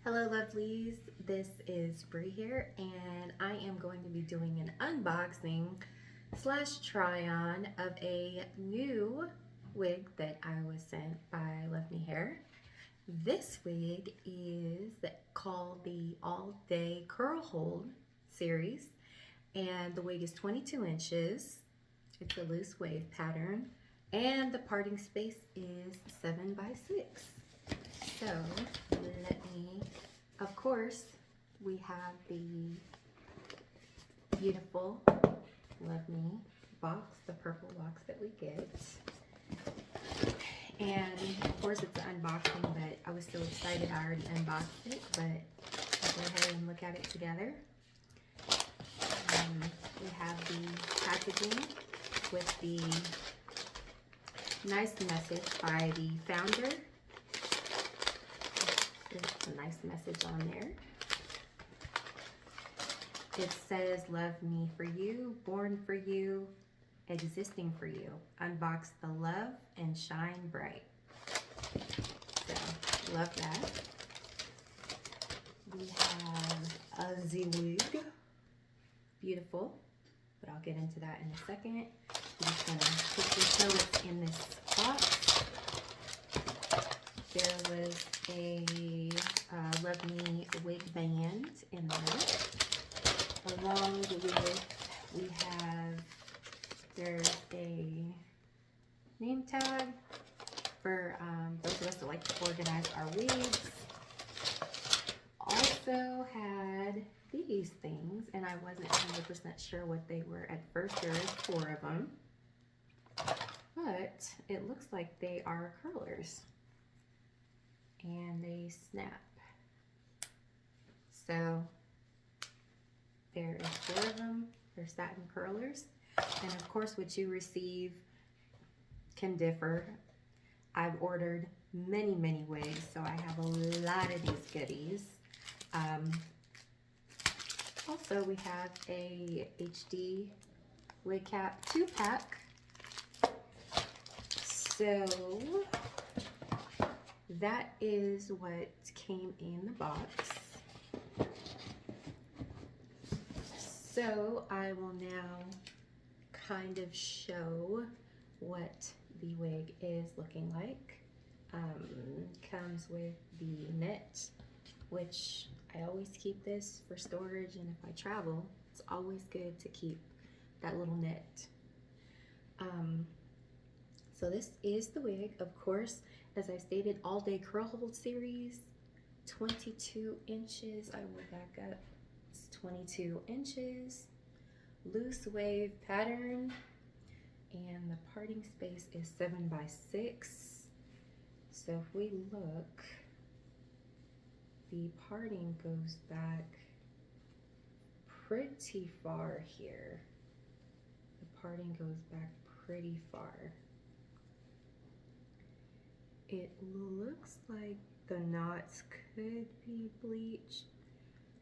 Hello lovelies, this is Bree here and I am going to be doing an unboxing slash try on of a new wig that I was sent by LUVME Hair. This wig is called the All Day Curl Hold series and the wig is 22 inches. It's a loose wave pattern and the parting space is 7 by 6. So let me, of course, we have the beautiful LUVME box, the purple box that we get. And of course it's an unboxing, but I was so excited I already unboxed it, but let's go ahead and look at it together. We have the packaging with the nice message by the founder. There's a nice message on there. It says, "Love me for you, born for you, existing for you. Unbox the love and shine bright." So, love that. We have a Z wig. Beautiful, but I'll get into that in a second. I'm just gonna quickly show what's in this box. There was a LUVME wig band in there. Along with, we have, there's a name tag for those of us that like to organize our wigs. Also had these things, and I wasn't 100% sure what they were at first. There is 4 of them, but it looks like they are curlers. And they snap. So there is 4 of them. They're satin curlers. And of course what you receive can differ. I've ordered many wigs, so I have a lot of these goodies. Also we have a HD wig cap 2-pack. So that is what came in the box. So I will now kind of show what the wig is looking like. Comes with the net, which I always keep this for storage, and if I travel, it's always good to keep that little net. So this is the wig, of course. As I stated, All Day Curl Hold series, 22 inches. I will back up. It's 22 inches, loose wave pattern, and the parting space is 7 by 6. So if we look, the parting goes back pretty far here. The parting goes back pretty far. It looks like the knots could be bleached.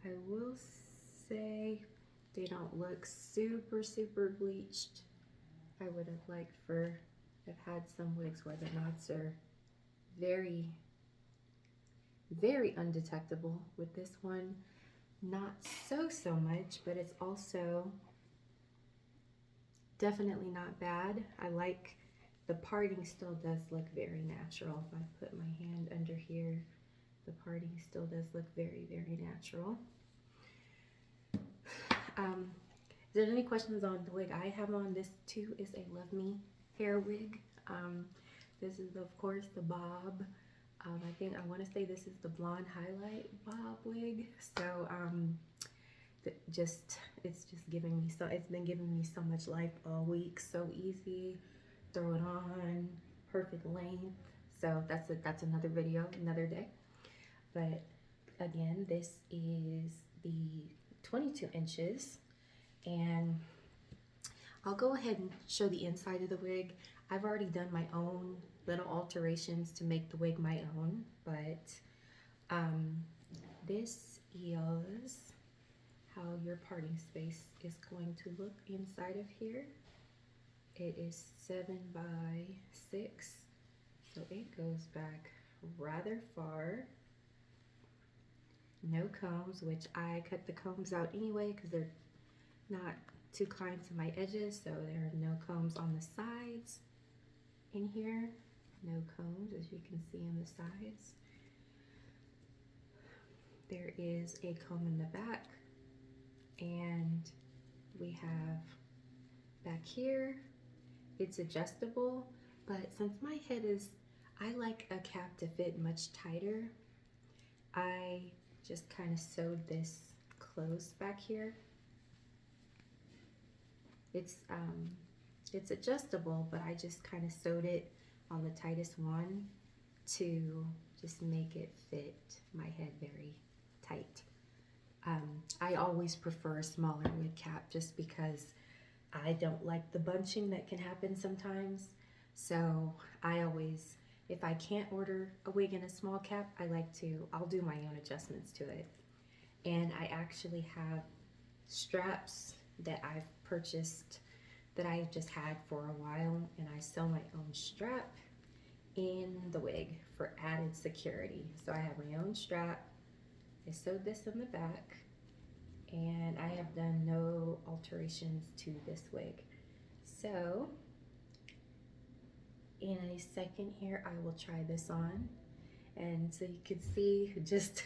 I will say they don't look super bleached. I would have liked I've had some wigs where the knots are very undetectable. With this one, not so much, but it's also definitely not bad. I like the parting still does look very natural. If I put my hand under here, the parting still does look very natural. Is there any questions on the wig I have on? This too is a LUVME Hair wig. This is of course the bob. I want to say this is the blonde highlight bob wig. So it's just giving me it's been giving me so much life all week. So easy, throw it on, perfect length. So that's another video, another day. But again, this is the 22 inches, and I'll go ahead and show the inside of the wig. I've already done my own little alterations to make the wig my own, but this is how your parting space is going to look inside of here. It is 7 by 6, so it goes back rather far. no combs, which I cut the combs out anyway because they're not too kind to my edges, so there are no combs on the sides in here. No combs, as you can see on the sides. There is a comb in the back, and we have back here, it's adjustable, but since my head is, I like a cap to fit much tighter, I just kind of sewed this closed back here. It's adjustable, but I just kind of sewed it on the tightest one to just make it fit my head very tight. I always prefer a smaller wig cap just because I don't like the bunching that can happen sometimes. So I always, if I can't order a wig in a small cap, I'll do my own adjustments to it. And I actually have straps that I've purchased that I just had for a while, and I sew my own strap in the wig for added security. So I have my own strap. I sewed this in the back, and I have done no alterations to this wig. So in a second here, I will try this on, and so you can see just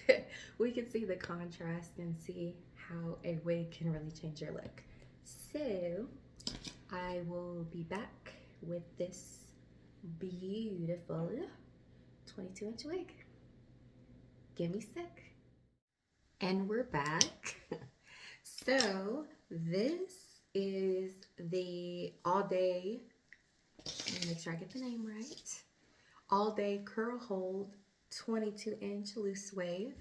we can see the contrast and see how a wig can really change your look. So I will be back with this beautiful 22-inch wig. Give me a sec. And we're back. So this is the all day, let me make sure I get the name right, all day curl hold 22-inch loose wave.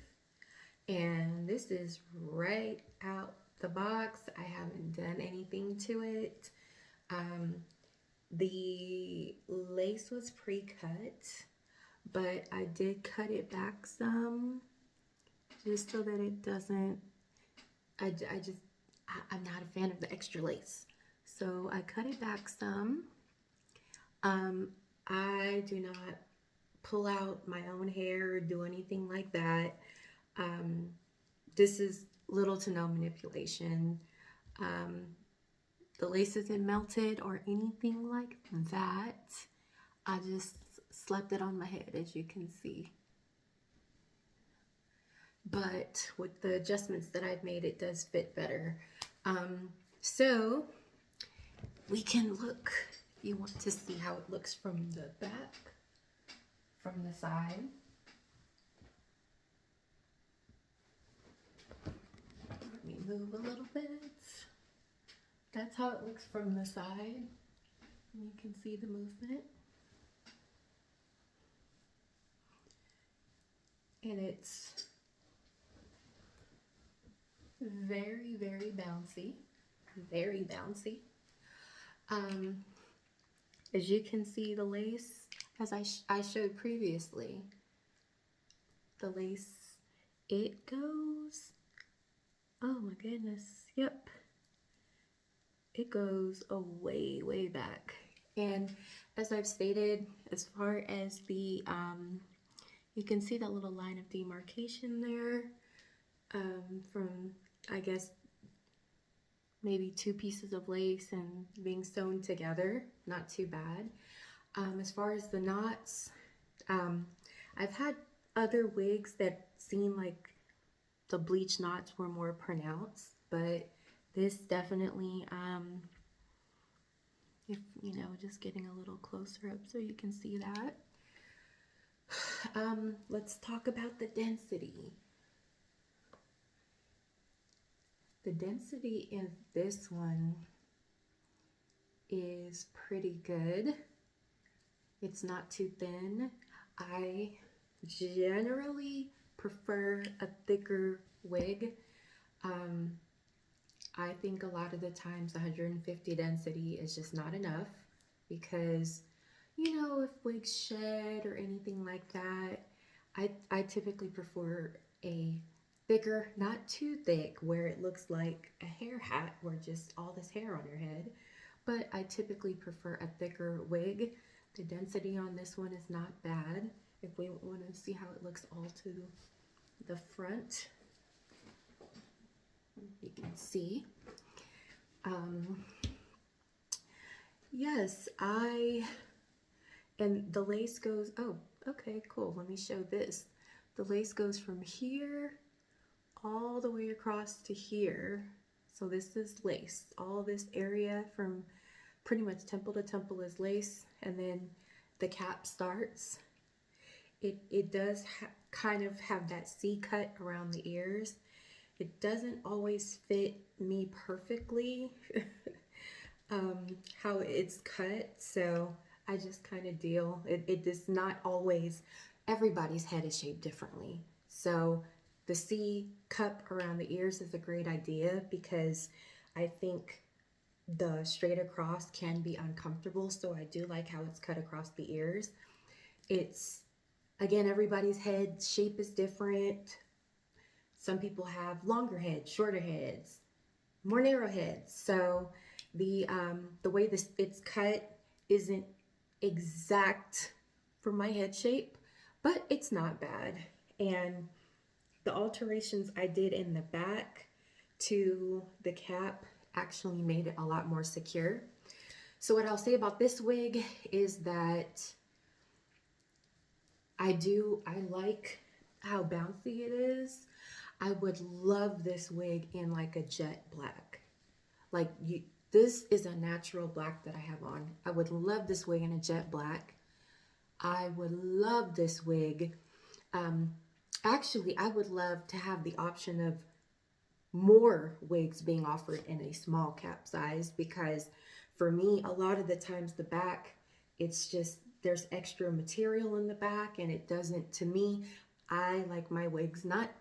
And this is right out the box. I haven't done anything to it. The lace was pre-cut, but I did cut it back some just so that it doesn't, I'm not a fan of the extra lace. So I cut it back some. I do not pull out my own hair or do anything like that. This is little to no manipulation. The lace isn't melted or anything like that. I just slapped it on my head, as you can see. But with the adjustments that I've made, it does fit better. So we can look, if you want to see how it looks from the back, from the side. Let me move a little bit. That's how it looks from the side. You can see the movement. And it's very, very bouncy. Very bouncy. As you can see, the lace, as I showed previously, the lace, it goes, oh my goodness, yep. It goes a way, way back. And as I've stated, as far as the, you can see that little line of demarcation there from, I guess, maybe 2 pieces of lace and being sewn together. Not too bad. As far as the knots, I've had other wigs that seem like the bleach knots were more pronounced, but this definitely, if you know, just getting a little closer up so you can see that. Let's talk about the density. The density in this one is pretty good. It's not too thin. I generally prefer a thicker wig. I think a lot of the times 150 density is just not enough because, you know, if wigs shed or anything like that, I typically prefer a thicker, not too thick where it looks like a hair hat or just all this hair on your head, but I typically prefer a thicker wig. The density on this one is not bad. If we want to see how it looks all to the front, You can see. Yes, and the lace goes, oh, okay, cool. Let me show this. The lace goes from here all the way across to here. So this is lace. All this area from pretty much temple to temple is lace, and then the cap starts. It does kind of have that C cut around the ears. It doesn't always fit me perfectly how it's cut, so I just kind of deal. It does not always, everybody's head is shaped differently. So the C cup around the ears is a great idea because I think the straight across can be uncomfortable, so I do like how it's cut across the ears. It's, again, everybody's head shape is different. Some people have longer heads, shorter heads, more narrow heads. So the way it's cut isn't exact for my head shape, but it's not bad. And the alterations I did in the back to the cap actually made it a lot more secure. So what I'll say about this wig is that I like how bouncy it is. I would love this wig in like a jet black. Like this is a natural black that I have on. I would love this wig in a jet black. I would love this wig. Actually, I would love to have the option of more wigs being offered in a small cap size, because for me, a lot of the times the back, it's just, there's extra material in the back and it doesn't, to me, I like my wigs not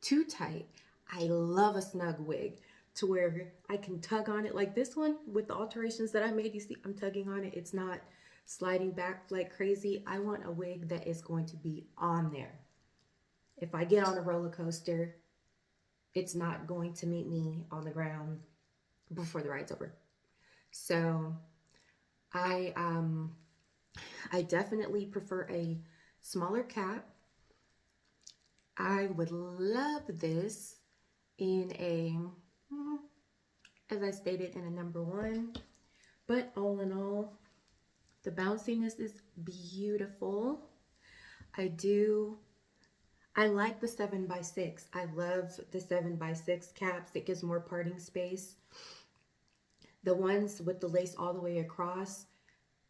too tight. I love a snug wig to where I can tug on it like this one with the alterations that I made. You see, I'm tugging on it. It's not sliding back like crazy. I want a wig that is going to be on there. If I get on a roller coaster, it's not going to meet me on the ground before the ride's over. So I definitely prefer a smaller cap. I would love this in a, as I stated, in a number 1. But all in all, the bounciness is beautiful. I like the 7x6. I love the 7x6 caps. It gives more parting space. The ones with the lace all the way across,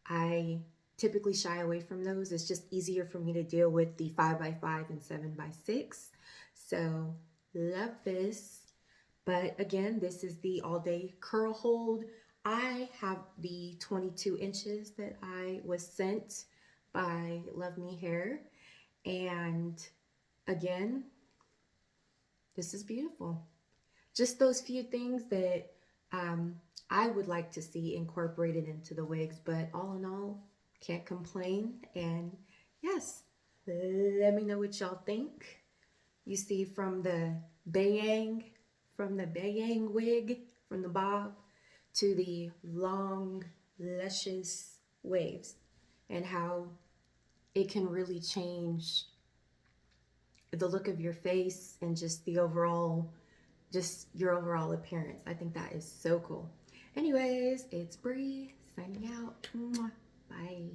I typically shy away from those. It's just easier for me to deal with the 5x5 and 7x6. So love this. But again, this is the all day curl hold. I have the 22 inches that I was sent by LUVME Hair. And again, this is beautiful. Just those few things that I would like to see incorporated into the wigs, but all in all, can't complain. And yes, let me know what y'all think. You see, from the bayang wig, from the bob to the long, luscious waves, and how it can really change the look of your face and just the overall, just your overall appearance. I think that is so cool. Anyways, it's Bree signing out. Bye.